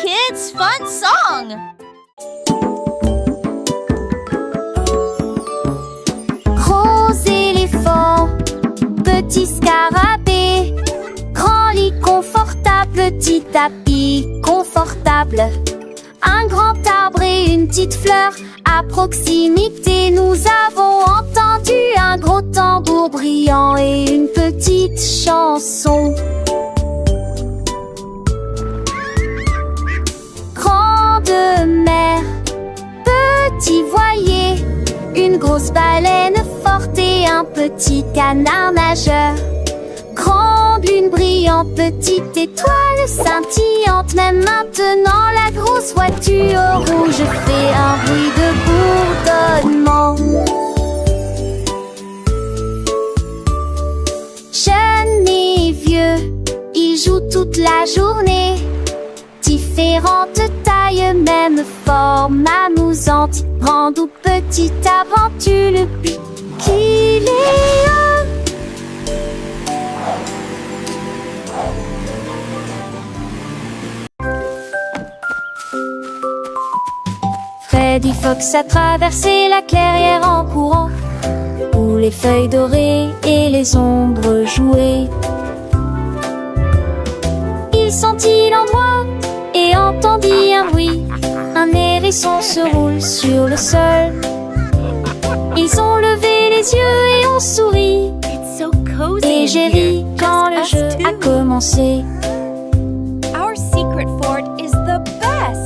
kids' fun song. Gros éléphant, petit scarabée, grand lit confortable, petit tapis confortable. Un grand arbre et une petite fleur, à proximité nous avons entendu un gros tambour brillant et une petite chanson. Grande mer, petit voilier, une grosse baleine forte et un petit canard nageur. Grande lune brillante, petite étoile scintillante. Même maintenant la grosse voiture rouge fait un bruit de bourdonnement. Jeunes et vieux, ils jouent toute la journée. Différentes tailles, même forme amusante. Grande ou petite aventure, le but qu'il est un. Freddy Fox a traversé la clairière en courant, où les feuilles dorées et les ombres jouaient. Il sentit l'endroit et entendit un bruit. Un hérisson se roule sur le sol. Ils ont levé les yeux et ont souri. Et j'ai ri quand le jeu a commencé.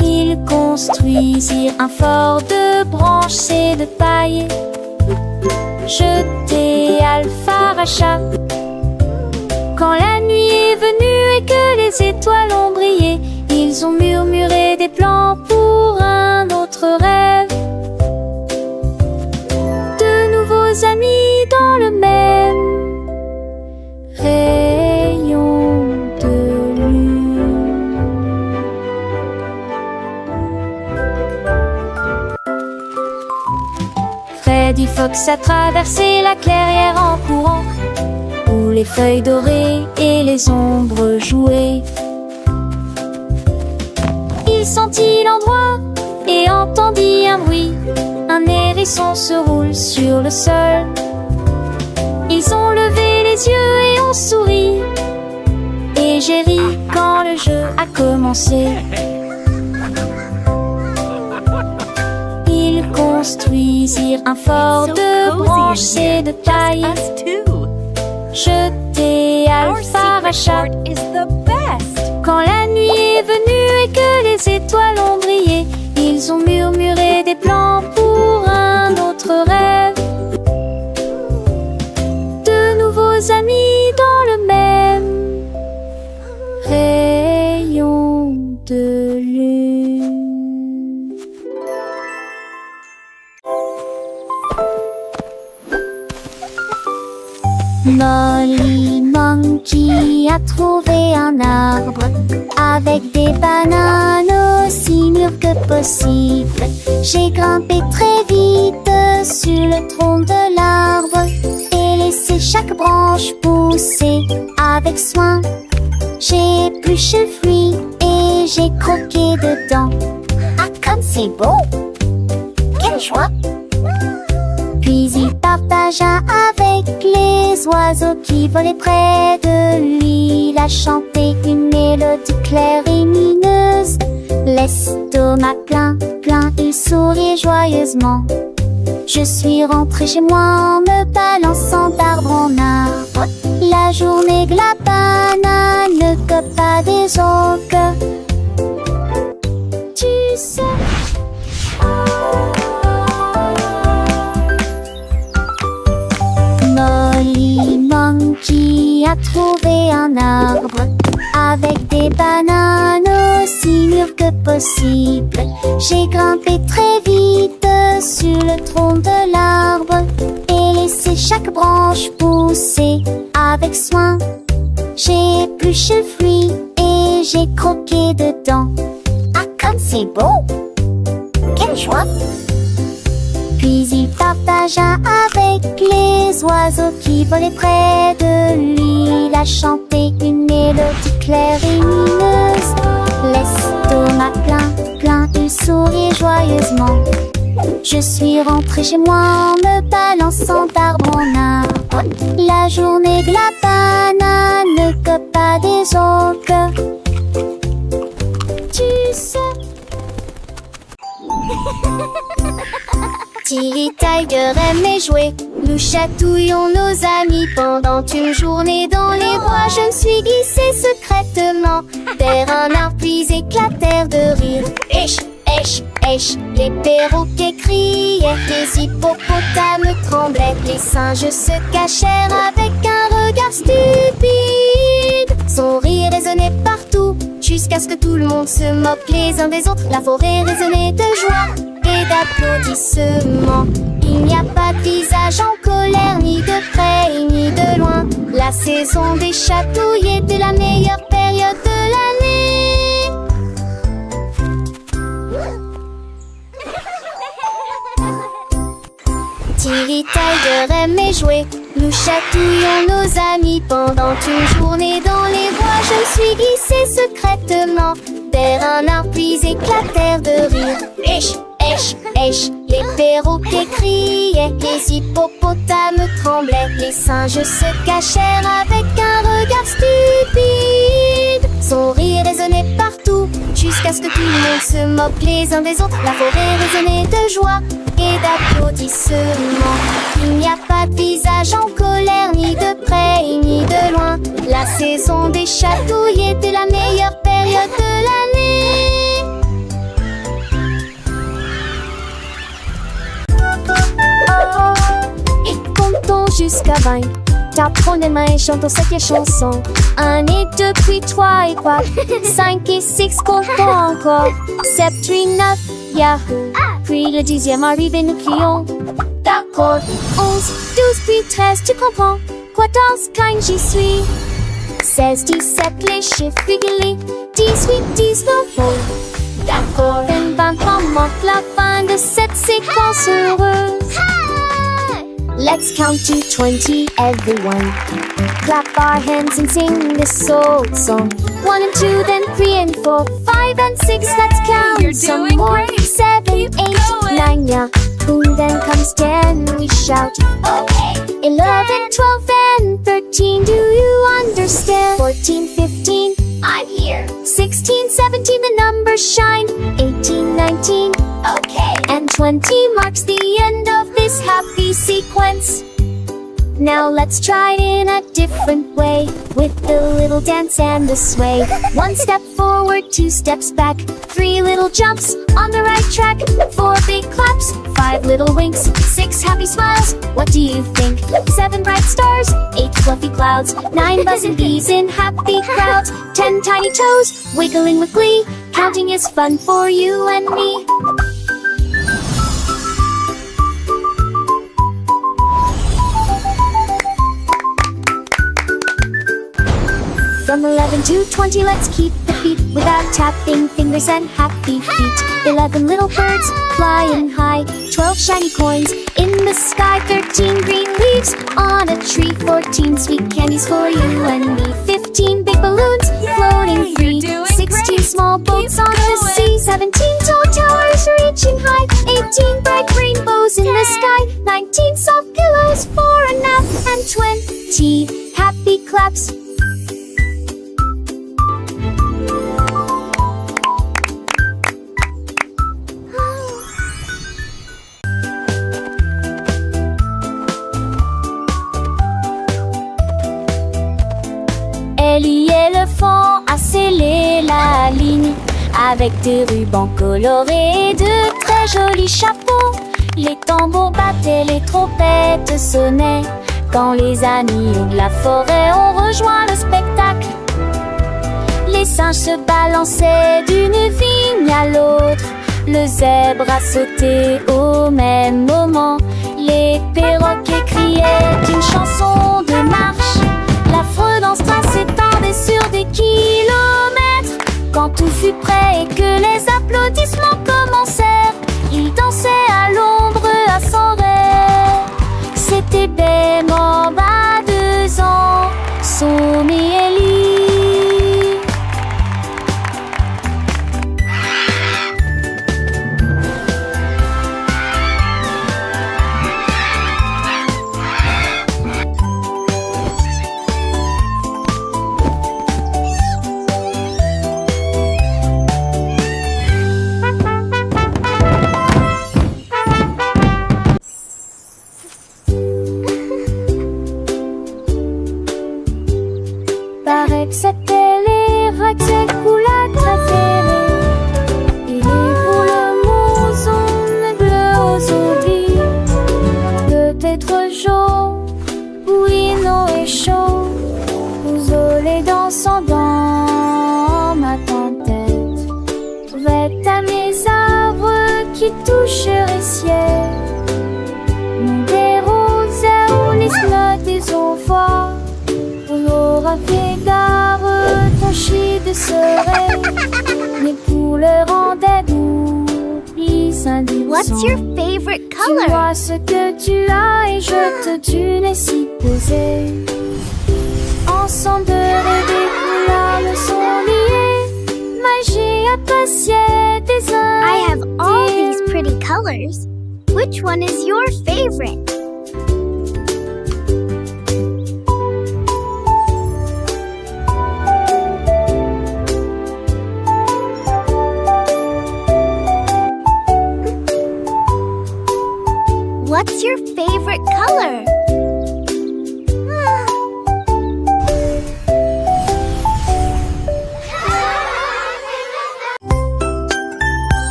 Ils construisirent un fort de branches et de paille. Jeté Alpharacha. Quand la nuit est venue et que les étoiles ont brillé, ils ont murmuré des plans pour un autre rêve. De nouveaux amis dans le même rayon de lune. Freddy Fox a traversé la clairière en courant, où les feuilles dorées et les ombres jouaient. Il sentit l'endroit et entendit un bruit. Un hérisson se roule sur le sol. Ils ont levé les yeux et ont souri. Et j'ai ri quand le jeu a commencé. Ils construisirent un fort de branches et de paille. Jeté Alpharacha. Quand la nuit est venue et que les étoiles ont brillé, ils ont murmuré des plans pour un autre rêve. De nouveaux amis dans le même rayon de lune. Molly Monkey a trouvé un arbre avec des bananes aussi mûres que possible. J'ai grimpé très vite sur le tronc de l'arbre et laissé chaque branche pousser avec soin. J'ai épluché le fruit et j'ai croqué dedans. Ah, comme c'est beau! Quelle joie! Puis il partagea avec les oiseaux qui volaient près de lui. Il a chanté une mélodie claire et lumineuse. L'estomac plein, il souriait joyeusement. Je suis rentrée chez moi en me balançant d'arbre en arbre. La journée que la banane ne cope pas des autres. Tu sais. Molly Monkey a trouvé un arbre avec des bananes aussi mûres que possible. J'ai grimpé très vite sur le tronc de l'arbre et laissé chaque branche pousser avec soin. J'ai épluché le fruit et j'ai croqué dedans. Ah, comme c'est beau! Quelle joie! Puis il partagea avec les oiseaux qui volaient près de lui. Il a chanté une mélodie claire et lumineuse. L'estomac joyeusement. Je suis rentrée chez moi en me balançant d'arbre en arbre. La journée de la banane ne cope pas des autres. Tu sais. Tilly Tiger aimait jouer. Nous chatouillons nos amis pendant une journée dans les bois. Je me suis glissée secrètement vers un arbre puis éclatèrent de rire. Esh, esh, esh, les perroquets criaient, les hippopotames tremblaient, les singes se cachèrent avec un regard stupide. Son rire résonnait partout jusqu'à ce que tout le monde se moque les uns des autres. La forêt résonnait de joie et d'applaudissements. Il n'y a pas de visage en colère, ni de près ni de loin. La saison des chatouilles était la meilleure période de l'année. Tilly Tiger aimait jouer. Nous chatouillons nos amis pendant une journée dans les bois. Je me suis glissée secrètement vers un arbre puis éclatèrent de rire. Esh, esh, esh, les perroquets criaient, les hippopotames tremblaient, les singes se cachèrent avec un regard stupide. Son rire résonnait partout jusqu'à ce que tout le monde se moque les uns des autres. La forêt résonnait de joie et d'applaudissements. Il n'y a pas de visage en colère, ni de près ni de loin. La saison des chatouilles était la meilleure période de l'année. Et comptons jusqu'à 20. Tapons les mains et chantons cette chanson. 1 et 2, puis 3 et 4. 5 et 6, comptons encore. 7, 8, 9, yahoo. Puis le 10e arrive et nous crions. D'accord. 11, 12, puis 13, tu comprends. 14, 15, j'y suis. 16, 17, les chiffres réguliers. 18, 19, oh. D'accord. 20, manque la fin de cette séquence heureuse. Let's count to 20, everyone. Clap our hands and sing this old song. 1 and 2, then 3 and 4, 5 and 6, let's count. You're some doing more. great. 7, Keep 8, going. 9, yeah. Boom, then comes 10, we shout. Okay. 11, 12, and 13, do you understand? 14, 15, I'm here. 16, 17, the numbers shine. 18, 19, okay. And 20 marks the end of this happy sequence. Now let's try it in a different way, with the little dance and the sway. 1 step forward, 2 steps back, 3 little jumps on the right track, 4 big claps, 5 little winks, 6 happy smiles. What do you think? 7 bright stars, 8 fluffy clouds, 9 buzzing bees in happy crowds, 10 tiny toes wiggling with glee. Counting is fun for you and me. From 11 to 20, let's keep the beat without tapping fingers and happy feet. 11 little birds flying high, 12 shiny coins in the sky, 13 green leaves on a tree, 14 sweet candies for you and me, 15 big balloons floating free, 16 small boats on the sea, 17 tall towers reaching high, 18 bright rainbows in the sky, 19 soft pillows for a nap, and 20 happy claps. Ellie éléphant a scellé la ligne avec des rubans colorés et de très jolis chapeaux. Les tambours battaient, les trompettes sonnaient quand les animaux de la forêt ont rejoint le spectacle. Les singes se balançaient d'une vigne à l'autre. Le zèbre a sauté au même moment. Les perroquets criaient une chanson de marche. L'affreux dans ce train s'étendait sur des kilomètres. Quand tout fut prêt et que les applaudissements commencèrent, ils dansaient à l'ombre à son rêve. C'était Bémor à 2 ans, Somme et Ellie. tu toucherais ciel. Mon des roses où les notes des envois. On aura fait gare, ton chi de serait. Mais pour le rendez-vous, What's your favorite tu color? vois ce que tu as et je te tue les si posés. Ensemble de rêver où la leçon liée. Magie appréciée des uns. I have all these pretty colors. Which one is your favorite? What's your favorite color?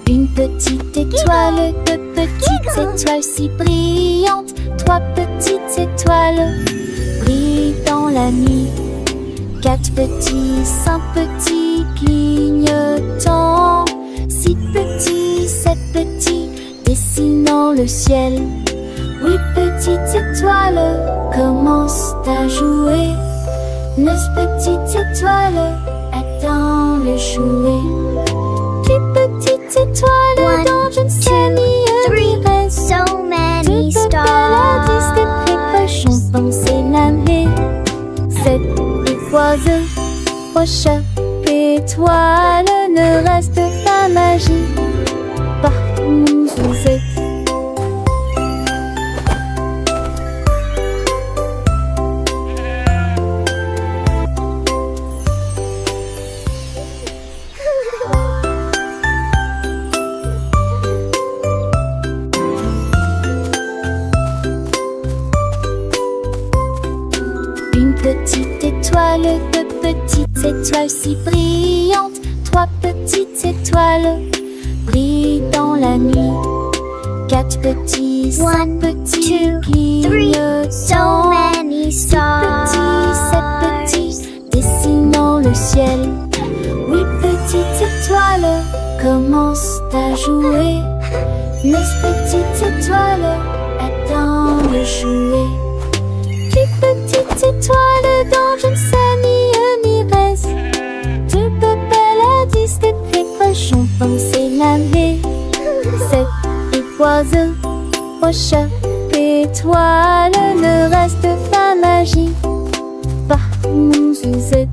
Une petite étoile, deux petites étoiles si brillantes. Trois petites étoiles brillent dans la nuit. Quatre petits, cinq petits clignotants. Six petits, sept petits dessinant le ciel. Huit petites étoiles commencent à jouer. Neuf petites étoiles attendent le jouet. Dix petites étoiles dans je ne sais ni reste. So many Deux stars. paladis des précochons pensés laver. Sept oiseaux, au chat, étoile, ne reste pas magie partout où vous êtes. Une petite étoile, deux petites étoiles si brillantes. Trois petites étoiles brillent dans la nuit. Quatre petits, cinq One, petits two, three, so clignotants. many Six stars. petits, sept petits dessinant le ciel. Huit petites étoiles commencent à jouer. Neuf petites étoiles attendent le jouet. Dix petites étoiles dans je ne sais ni reste. Deux paladis des précochons pensés laver. Sept oiseaux, au chat, étoile, ne reste pas magie partout où vous êtes.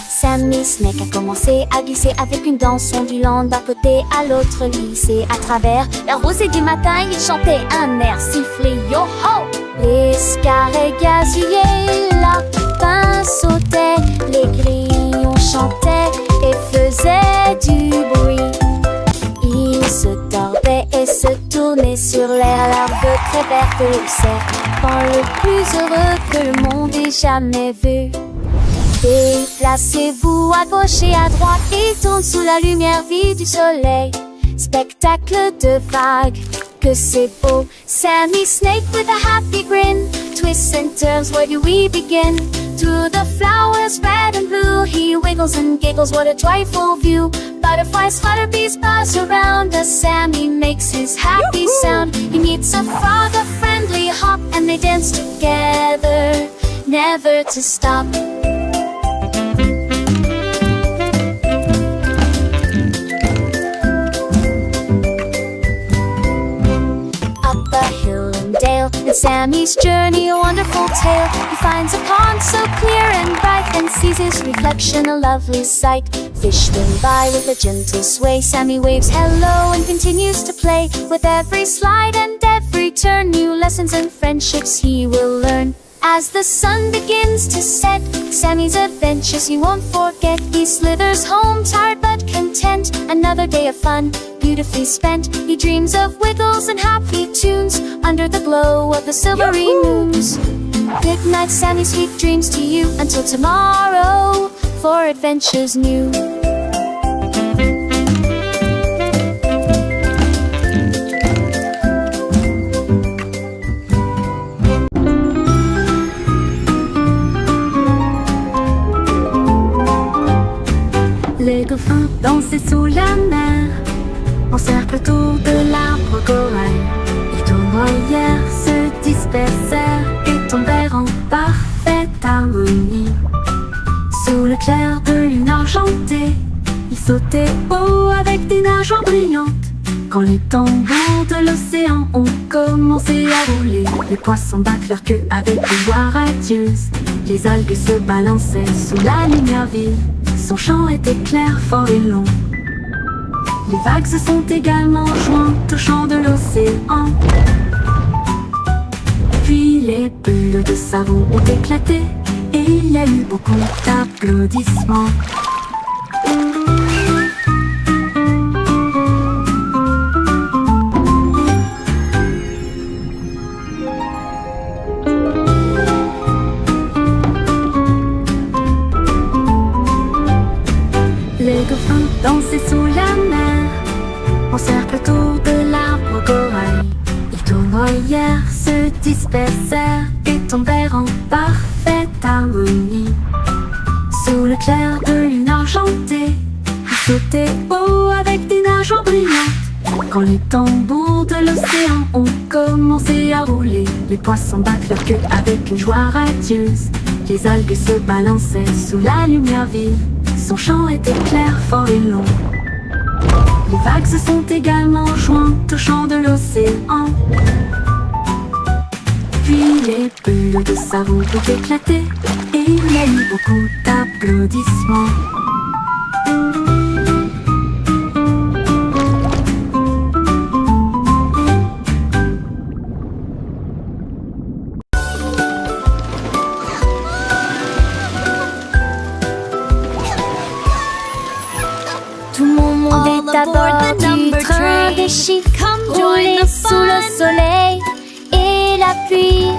Sammy Snake a commencé à glisser avec une danse ondulant d'un côté à l'autre lycée. À travers la rosée du matin, il chantait un air sifflé yo-ho. Les scarets gazouillaient, les lapins sautaient, les grillons chantaient et faisaient du bruit. Ils se tordaient et se tournaient sur l'air, l'herbe très verte et le serpent le plus heureux que le monde ait jamais vu. Déplacez-vous à gauche et à droite et tourne sous la lumière vive du soleil. Spectacle de vagues, que c'est beau. Sammy Snake with a happy grin twists and turns, where do we begin? Through the flowers red and blue, he wiggles and giggles, what a joyful view. Butterflies flutter, bees buzz around as Sammy makes his happy sound. He meets a frog, a friendly hop, and they dance together, never to stop. And Sammy's journey a wonderful tale. He finds a pond so clear and bright and sees his reflection a lovely sight. Fish swim by with a gentle sway. Sammy waves hello and continues to play. With every slide and every turn, new lessons and friendships he will learn. As the sun begins to set, Sammy's adventures he won't forget. He slithers home tired but content. Another day of fun, beautifully spent. He dreams of wiggles and happy tunes under the glow of the silvery moons. Good night, Sammy, sweet dreams to you. Until tomorrow, for adventures new. Les dauphins dansaient sous la mer, en cercle autour de l'arbre corail. Ils tournoyèrent, se dispersèrent et tombèrent en parfaite harmonie. Sous le clair de lune argentée, ils sautaient haut avec des nageoires brillantes. Quand les tambours de l'océan ont commencé à rouler, les poissons battent leur queue avec des voix radieuses. Les algues se balançaient sous la lumière vive. Son chant était clair, fort et long. Les vagues se sont également jointes au chant de l'océan. Puis les bulles de savon ont éclaté et il y a eu beaucoup d'applaudissements. Les dauphins dansaient sous la mer, en cercle autour de l'arbre corail. Ils tournoyèrent, se dispersèrent et tombèrent en parfaite harmonie. Sous le clair de lune argentée, ils sautaient haut avec des nageoires brillantes. Quand les tambours de l'océan ont commencé à rouler, les poissons battent leur queue avec une joie radieuse. Les algues se balançaient sous la lumière vive. Son chant était clair, fort et long. Les vagues se sont également jointes au chant de l'océan. Puis les bulles de savon ont éclaté et il y a eu beaucoup d'applaudissements. À bord du train des chiffres, rouler sous le soleil et la pluie.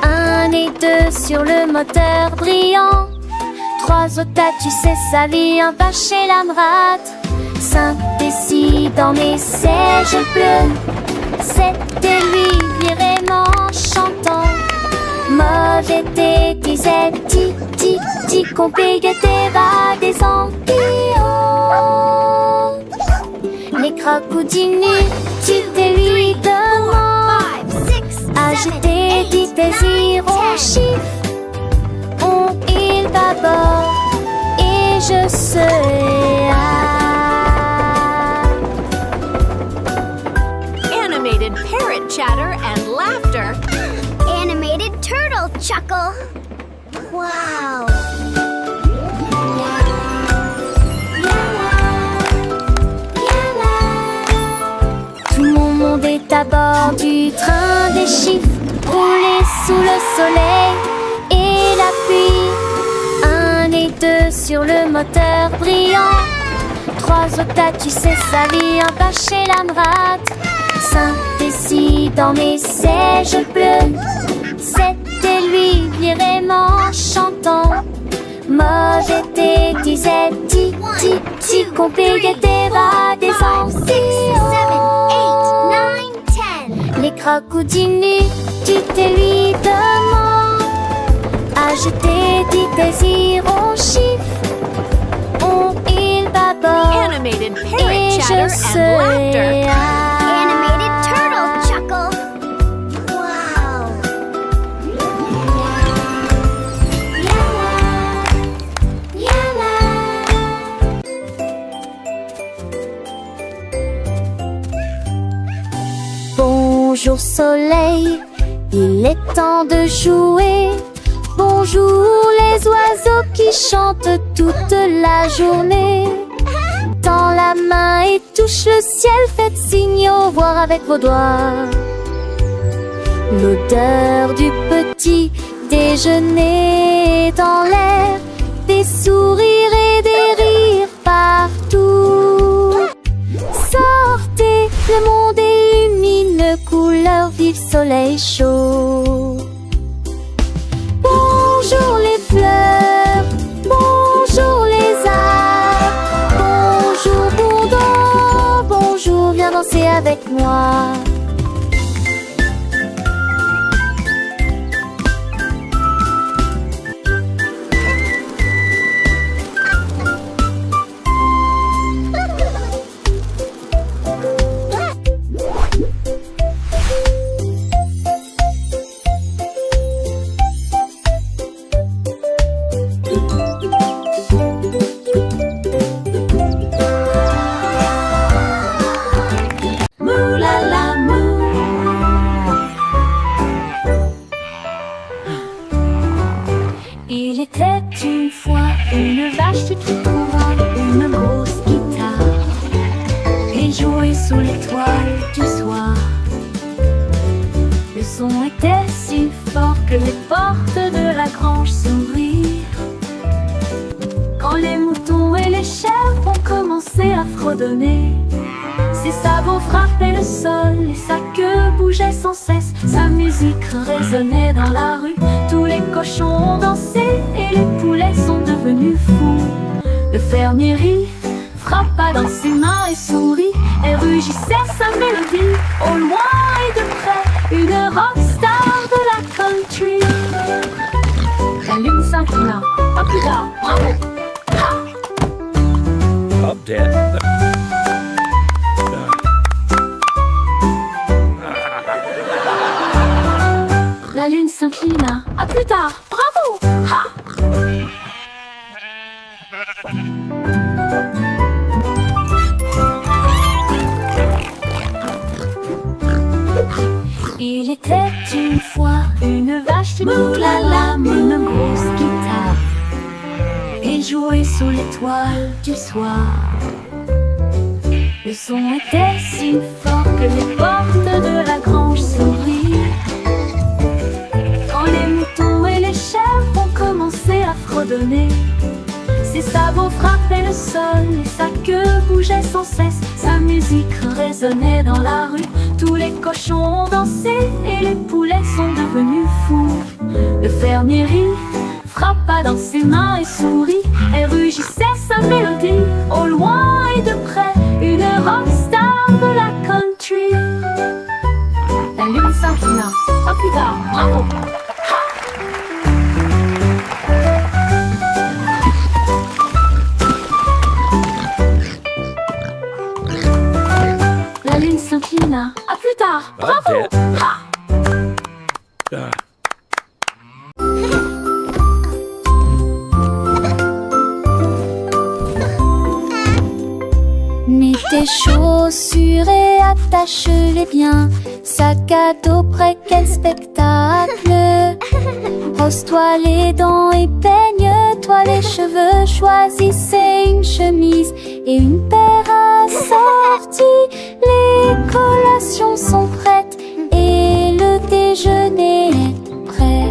1 et 2 sur le moteur brillant. 3 au tas, tu sais, sa vie, un pas chez l'Amrat. 5 et 6 dans mes sièges bleus. 7 et lui vraiment chantant. Mauvais thé, disait ti, ti, ti, qu'on payait tes bas des ampillons. Les crocodilles, tu te lui demandes. Agiter, dit désir au chiffre. On il bâbord et je serai Animated parrot chatter and laughter. Animated turtle chuckle. Wow. Est à bord du train des chiffres, rouler sous le soleil et la pluie. 1 et 2 sur le moteur brillant. 3 au tas, tu sais, sa vie, un pas chez l'Amrat. 5 et 6 dans mes sièges bleus. 7 et lui vraiment chantant. Mauvais thé, disait ti, ti, ti, qu'on payait tes bas des ampillons. Les crocodiles, tu te lui demandes. Agiter, dit désir au chiffre. On il bâbord Animated et parrot je chatter and serai laughter. Animated turtle chuckle. Wow. Bonjour soleil, il est temps de jouer. Bonjour les oiseaux qui chantent toute la journée. Tends la main et touche le ciel, faites signe au revoir avec vos doigts. L'odeur du petit déjeuner dans l'air, des sourires et des rires partout. Sortez, le monde illumine, couleur vive, soleil chaud. que les portes de la grange s'ouvrirent. Quand les moutons et les chèvres ont commencé à fredonner, ses sabots frappaient le sol et sa queue bougeait sans cesse. Sa musique résonnait dans la rue, tous les cochons ont dansé et les poulets sont devenus fous. Le fermier rit, frappa dans ses mains et sourit, et rugissait sa mélodie. Au loin et de près, une rockstar de la country. La lune s'inclina, pas plus tard, bravo! Up, Dad. La lune s'inclina, à plus tard, bravo! Ha! Il était une fois une vache moulala, une grosse guitare, et jouait sous l'étoile du soir. Le son était si fort que les portes de la grange s'ouvrirent. Quand les moutons et les chèvres ont commencé à fredonner, ses sabots frappaient le sol et sa queue bougeait sans cesse. Sa musique résonnait dans la rue, tous les cochons ont dansé et les poulets sont devenus fous. Le fermier rit, frappa dans ses mains et sourit, et rugissait sa mélodie. Au loin et de près, une rockstar de la country. La lune s'inclina, pas plus tard, bravo! La lune s'inclina, à plus tard, bravo! Ha! Mets tes chaussures et attache-les bien. Sac à dos prêt, quel spectacle! Brosse-toi les dents et peigne-toi les cheveux. Choisissez une chemise et une paire assortie. Les collations sont prêtes et le déjeuner est prêt.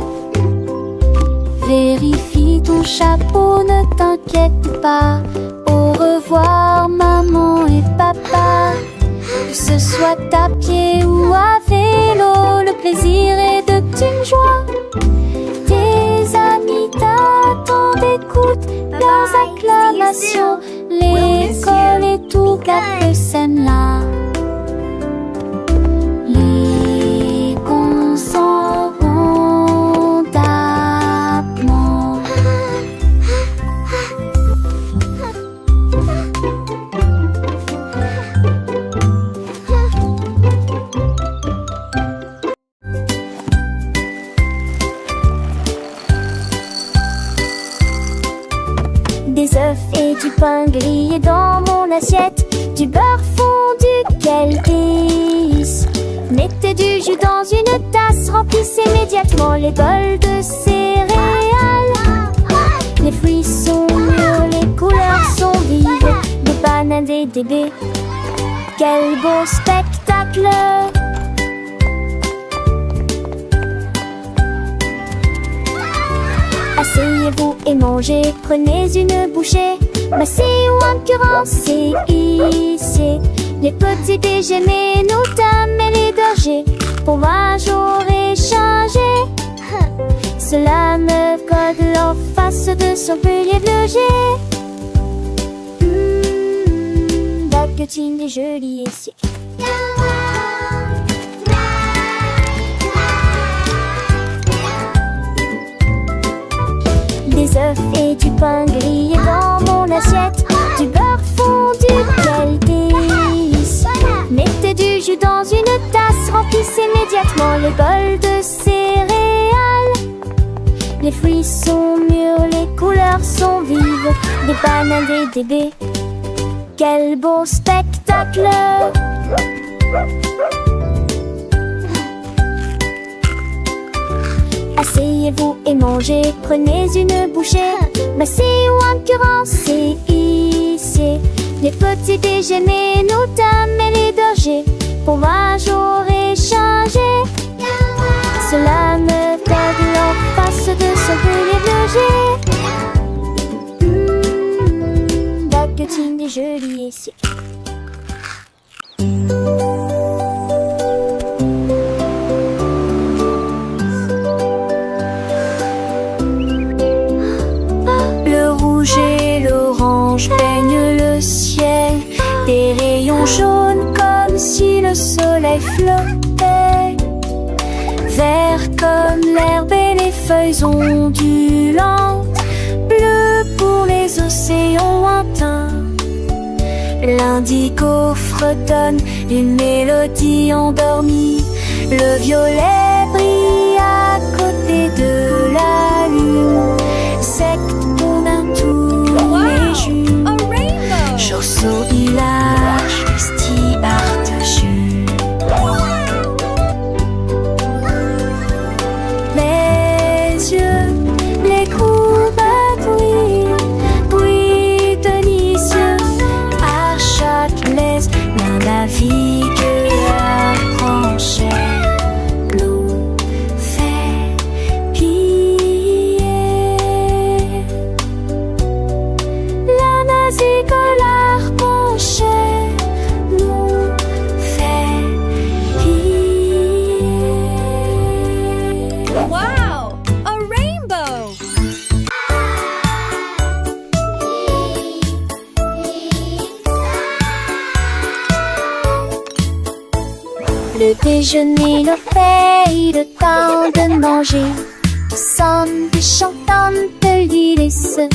Vérifie ton chapeau, ne t'inquiète pas. Au revoir maman et papa. Que ce soit à pied ou à vélo, le plaisir est de une joie. Tes amis t'attendent, écoute leurs acclamations. L'école et tout gâte scène là. Les cons s'en vont d'apement. Des œufs et du pain grillé dans mon assiette, du beurre fondu, quel délice! Mettez du jus dans une tasse, remplissez immédiatement les bols de céréales. Les fruits sont mûrs, les couleurs sont vives, des bananes et des baies. Quel beau spectacle! Asseyez-vous et mangez, prenez une bouchée. Massez ou incurrencez, ici les petits déjeuners, nous dames et les bergers. Pour moi j'aurais changé. Cela me colle en face de son pilier logé. La cutine est jolie ici. Des œufs et du pain grillé dans mon assiette, du beurre fondu, quel délice! Mettez du jus dans une tasse, remplissez immédiatement les bols de céréales. Les fruits sont mûrs, les couleurs sont vives, des bananes et des baies. Quel beau spectacle! Asseyez-vous et mangez, prenez une bouchée. Massez ou incurrencez, ici les petits déjeuners, nous dames et les bergers. Pour moi j'aurais changé. Cela me colle soleil flottait, vert comme l'herbe et les feuilles ondulantes, bleu pour les océans lointains. L'indigo fredonne une mélodie endormie, le violet brille à côté de la lune, secte qu'on a tous les jours. A rainbow! Chausseau, village, sti, artachus. Les yeux, les courbes bruit délicieux. À Châtelet, l'un navigue la tranchée, nous fait piller. La navigue l'arpenchée, nous fait piller. Wow! A rainbow! Le déjeuner, le paye, le temps de manger. Ensemble chantons de l'île et ce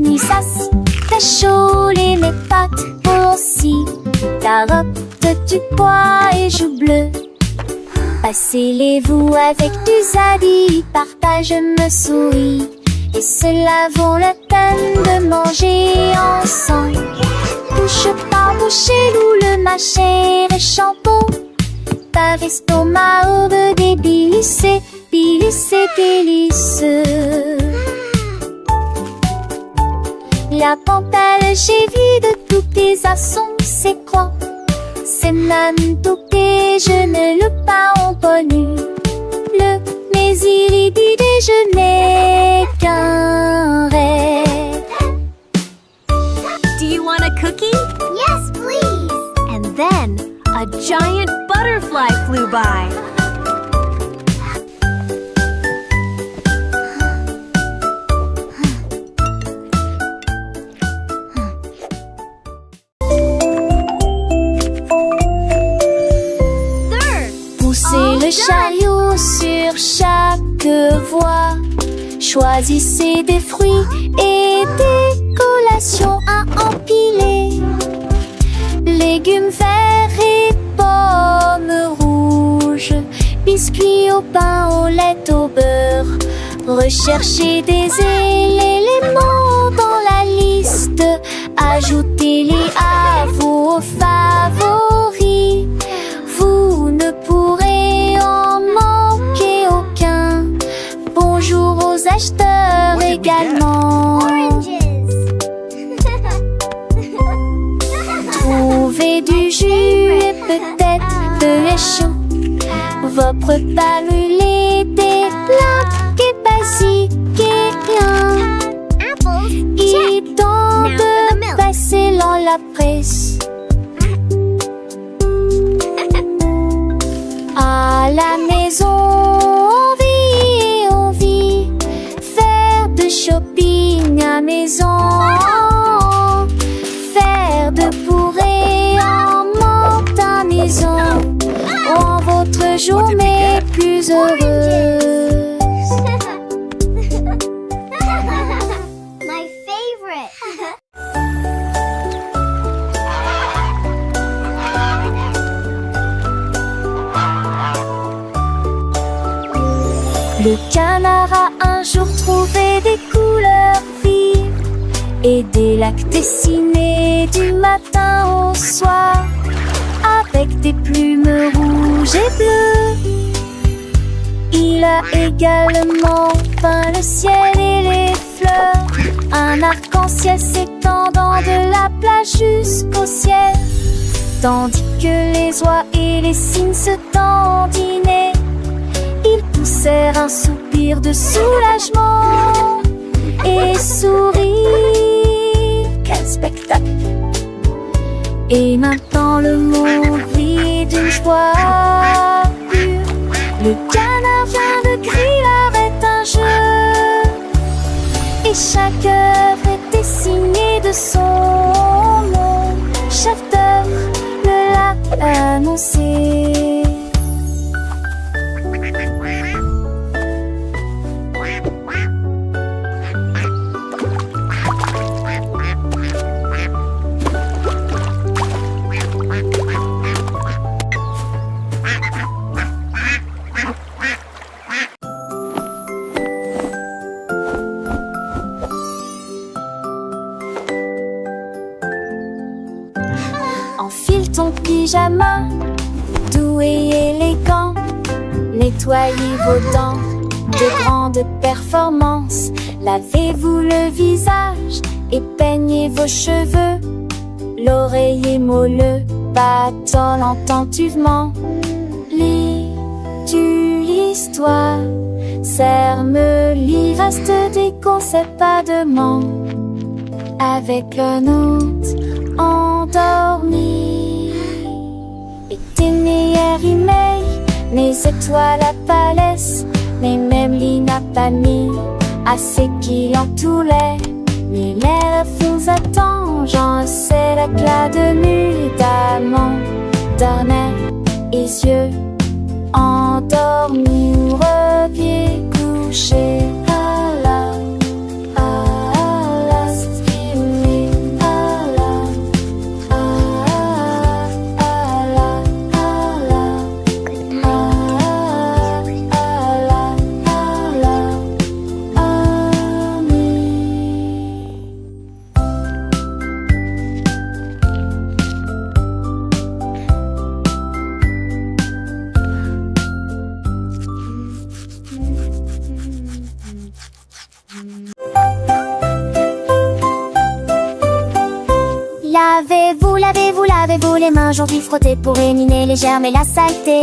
ni sas, ta chaud, les mes pattes aussi, carottes, du pois et joues bleues. Passez-les-vous avec du zadi, partage me souris, et cela vaut la peine de manger ensemble. Bouche par bouche, loup, le mâcher et shampoo, par estomac, aube des bilissés, bilissés, délicieux. La pantale, j'ai vu de tous tes assons, c'est quoi? C'est même tout déjeuner, le pain ont connu. Mais il dit déjeuner qu'un rêve. Do you want a cookie? Yes, please. And then a giant butterfly flew by. Poussez le chariot sur chaque voie, choisissez des fruits et des collations à empiler, légumes verts et pommes rouges, biscuits au pain, au lait, au beurre. Recherchez des éléments dans la liste, ajoutez-les à vos favoris. Vous ne pourrez en manquer aucun. Bonjour aux acheteurs également. Oranges. Trouvez du jus et peut-être de lait chaud. Vos repas brûlés, des plats et basiques et bien. Apples. Il Check. est temps Now for the de milk. passer dans la presse. À la maison, on vit, faire de shopping à maison, faire de bourrées en montagnison, rend votre journée plus heureuse. My favorite. Le canard a un jour trouvé des couleurs vives et des lacs dessinés du matin au soir, avec des plumes rouges et bleues. Il a également peint le ciel et les fleurs, un arc-en-ciel s'étendant de la plage jusqu'au ciel, tandis que les oies et les cygnes se dandinaient. Ils poussèrent un soupir de soulagement et sourirent. Quel spectacle! Et maintenant le monde brille d'une joie pure. Le canard vient de crier, arrête un jeu, et chaque œuvre est dessinée de son nom. Chef d'œuvre le l'a annoncé. pyjama, doux et élégant. Nettoyez vos dents, de grandes performances. Lavez-vous le visage et peignez vos cheveux. L'oreiller moelleux patole attentivement. Lis-tu l'histoire? Serre-me-lit, reste des conseils pas de ment. Avec un autre endormi. Et tes meilleurs emails, mes étoiles à palès, mais même lit n'a pas mis assez qui en tout l'air. Mais l'air vous attend, j'en sais l'éclat de nuit d'amant. Dormez et yeux endormis ou repieds couchés. Lavez-vous les mains, aujourd'hui frottez pour éliminer les germes et la saleté.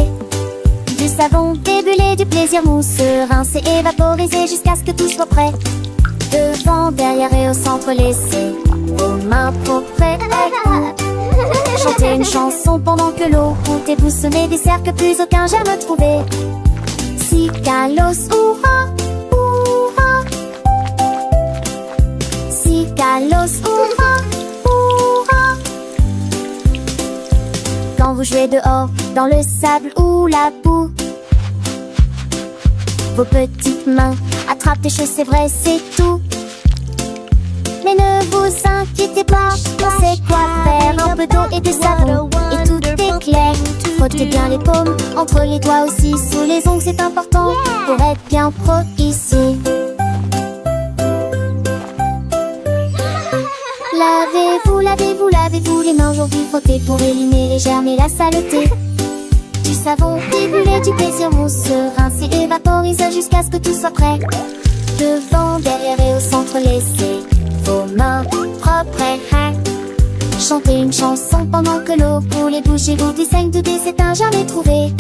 Du savon débulé, du plaisir mousseux, rincé et vaporisé jusqu'à ce que tout soit prêt. Devant, derrière et au centre, laissez vos mains propres et chantez une chanson pendant que l'eau coule et vous semez des cercles que plus aucun germe trouvé. Si Kalos, hurrah, hurrah. Si Kalos, hurrah. Quand vous jouez dehors, dans le sable ou la boue, vos petites mains attrapent des choses, c'est vrai, c'est tout. Mais ne vous inquiétez pas, on sait quoi faire. Un peu d'eau et de savon, et tout est clair. Frottez bien les paumes, entre les doigts aussi, sous les ongles, c'est important pour être bien pro ici. Lavez-vous les mains, aujourd'hui frottez pour éliminer les germes et la saleté. Du savon débulé, du plaisir mousseux, rincé et vaporisé jusqu'à ce que tout soit prêt. Devant, derrière et au centre, laissez vos mains propres et chantez une chanson pendant que l'eau coule et bougez-vous du saigne de dés, c'est un jamais trouvé.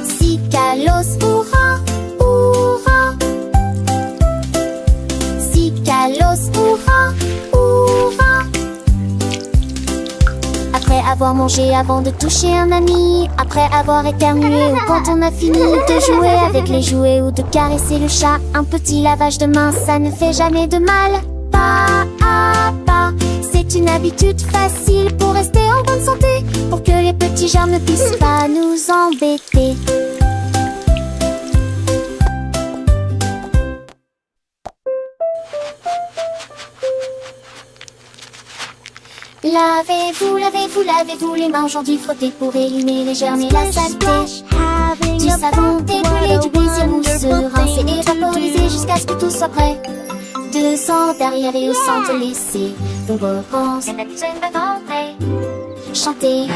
Si Kalos, hurrah, hurrah. Si Kalos, hurrah, hurrah. Après avoir mangé, avant de toucher un ami, après avoir éternué ou quand on a fini de jouer avec les jouets ou de caresser le chat, un petit lavage de main, ça ne fait jamais de mal. Pas à pas, c'est une habitude facile pour rester en bonne santé, pour que les petits germes ne puissent pas nous embêter. Lavez-vous les mains, aujourd'hui frottez pour éliminer les germes et la saleté. Du savon débulé, du plaisir mousseux, rincé et vaporisé jusqu'à ce que tout soit prêt. Devant, derrière et au centre, laissez vos réponses chantez